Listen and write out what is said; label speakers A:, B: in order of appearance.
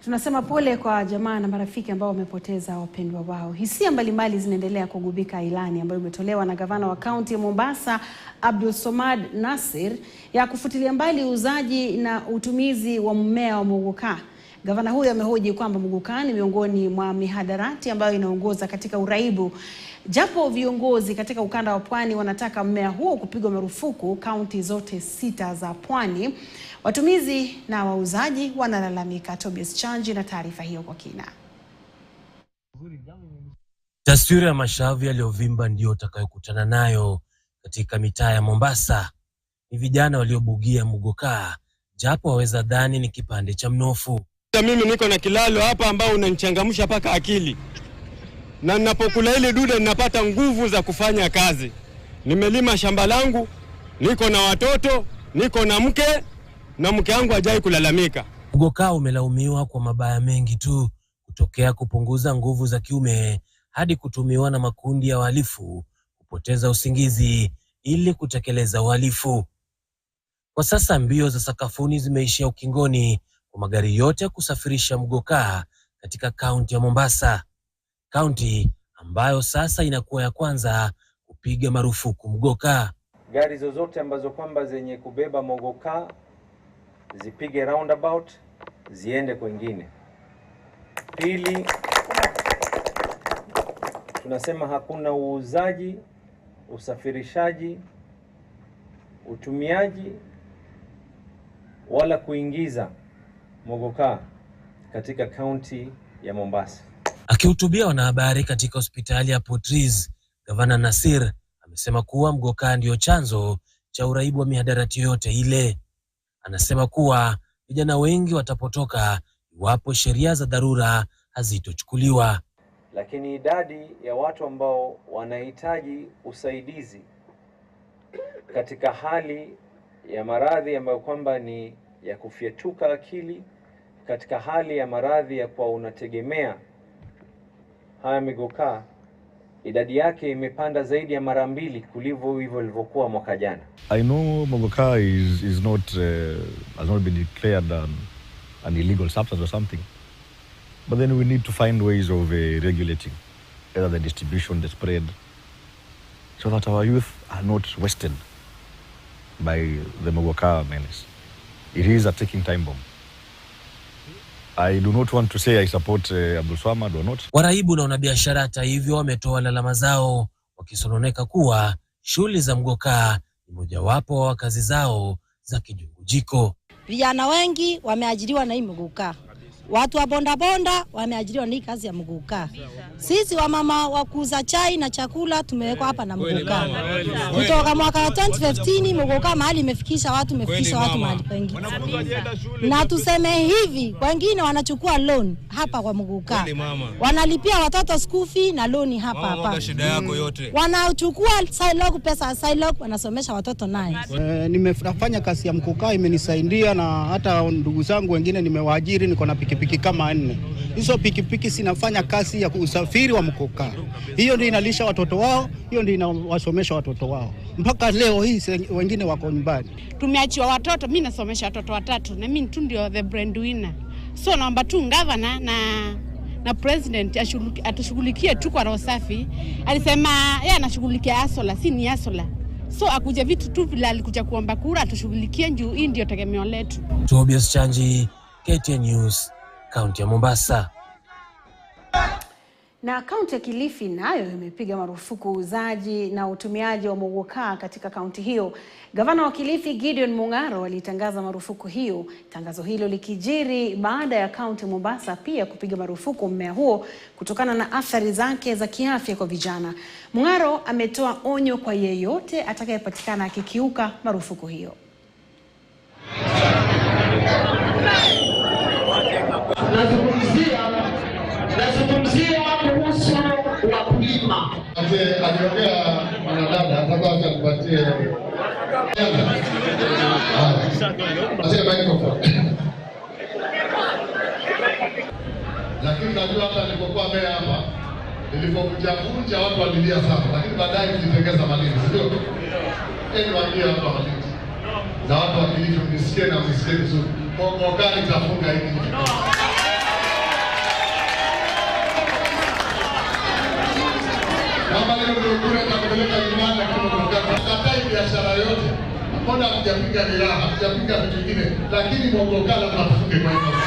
A: Tunasema pole kwa jamaa na marafiki ambao wamepoteza wapendwa wao. Hisia mbalimbali zinaendelea kugubika ilani ambayo imetolewa na gavana wa kaunti ya Mombasa Abdulswamad Nassir ya kufutilia mbali uuzaji na utumizi wa mmea wa muguka. Gavana huyo amehoji kwamba muguka ni miongoni mwa mihadarati ambayo inaongoza katika uraibu. Japo viongozi katika ukanda wa Pwani wanataka mmea huo kupigwa marufuku kaunti zote 6 za Pwani, watumizi na wauzaji wanalalamika. Tobias Chanji na taarifa hiyo kwa kina.
B: Taswira ya mashavu yaliyovimba ndio utakayokutana nayo katika mitaa ya Mombasa. Ni vijana waliobugia muguka, japo waweza dhani ni kipande cha mnofu.
C: Mimi niko na kilalo hapa ambao unanichangamsha paka akili. Na ninapokula ile dude ninapata nguvu za kufanya kazi. Nimelima shamba langu, niko na watoto, niko na mke, na mke wangu hajai kulalamika.
B: Muguka umelaumiwa kwa mabaya mengi tu, kutokea kupunguza nguvu za kiume hadi kutumiwa na makundi ya wahalifu kupoteza usingizi ili kutekeleza uhalifu. Kwa sasa mbio za sakafuni zimeishia ukingoni kwa magari yote kusafirisha muguka katika kaunti ya Mombasa, kaunti ambayo sasa inakuwa ya kwanza kupiga marufuku muguka.
D: Gari zozote ambazo kwamba zenye kubeba muguka zipige roundabout, ziende kwingine. Pili, tunasema hakuna uuzaji, usafirishaji, utumiaji wala kuingiza muguka katika kaunti ya Mombasa.
B: Akihutubia wanahabari katika hospitali ya Port Reitz, Gavana Nassir amesema kuwa muguka ndio chanzo cha uraibu wa mihadarati yote ile. Anasema kuwa vijana wengi watapotoka iwapo sheria za dharura hazitochukuliwa.
D: Lakini idadi ya watu ambao wanahitaji usaidizi katika hali ya maradhi ambayo kwamba ni ya kufyetuka akili, katika hali ya maradhi ya kwa unategemea haya muguka, idadi yake imepanda zaidi ya mara 2 kuliko hivyo ilivyokuwa mwaka jana.
E: I know muguka is not has not been declared an illegal substance or something, but then we need to find ways of regulating either the distribution, the spread, so that our youth are not wasted by the muguka menace. It is a ticking time bomb. I do not want to say I support Abdulswamad or not.
B: Waraibu na wanabiashara hata hivyo wametoa lalama zao, wakisononeka kuwa shughuli za muguka ni mojawapo wa kazi zao za kijungujiko.
F: Vijana wengi wameajiriwa na hii muguka. Watu wa bonda bonda wameajiriwa na hii kazi ya muguka. Sisi wamama wa kuuza chai na chakula tumewekwa hapa na muguka. Kutoka mwaka wa 2015 muguka mahali imefikisha watu mahali pengi. Na tuseme hivi, wengine wanachukua loan hapa kwa muguka. Wanalipia watoto school fee na loan hapa. Wanachukua pesa Silog wanasomesha watoto naye.
G: Nimefanya kazi ya muguka, imenisaidia na hata ndugu zangu wengine nimewaajiri, niko na pikipiki kama 4. Hizo pikipiki sinafanya kazi ya usafiri wa muguka. Hiyo ndio inalisha watoto wao, hiyo ndio inawasomesha watoto wao. Mpaka leo hii wengine wako nyumbani.
H: Tumeachiwa watoto, mimi nasomesha watoto 3 na mimi tu ndio the breadwinner. So naomba tu governor na president atushughulikie tu kwa roho safi. Alisema yeye anashughulikia asola, si ni asola. So akuje vitu tu vile alikuja kuomba kura atushughulikie juu hii ndio tegemeo letu.
B: Tobias Chanji, KTN News, kaunti ya Mombasa.
A: Na kaunti ya Kilifi nayo imepiga marufuku uuzaji na utumiaji wa muguka katika kaunti hiyo. Gavana wa Kilifi Gideon Mung'aro alitangaza marufuku hiyo. Tangazo hilo likijiri baada ya kaunti ya Mombasa pia kupiga marufuku mmea huo kutokana na athari zake za kiafya kwa vijana. Mung'aro ametoa onyo kwa yeyote atakayepatikana akikiuka marufuku hiyo.
I: Nazungumzia kuhusu wakulima.
J: Aliongea mwanadada atakuwa atakupatie. Lakini najua hata nilipokuwa mbele hapa, nilipokujavunja watu walilia sana, lakini baadaye nilitengeza maneno, sio? Waambie hapa maneno. Na watu wa Kilifi mnisikie na mnisikie vizuri. Kwa gani tafunga hivi? Kama hiyo ndio kura itakupeleka nyumbani, lakini Mogoka hakatai biashara yote. Mbona hamjapiga miraa, hamjapiga vitu vingine, lakini Mogoka lazima tufunge kwa hiyo.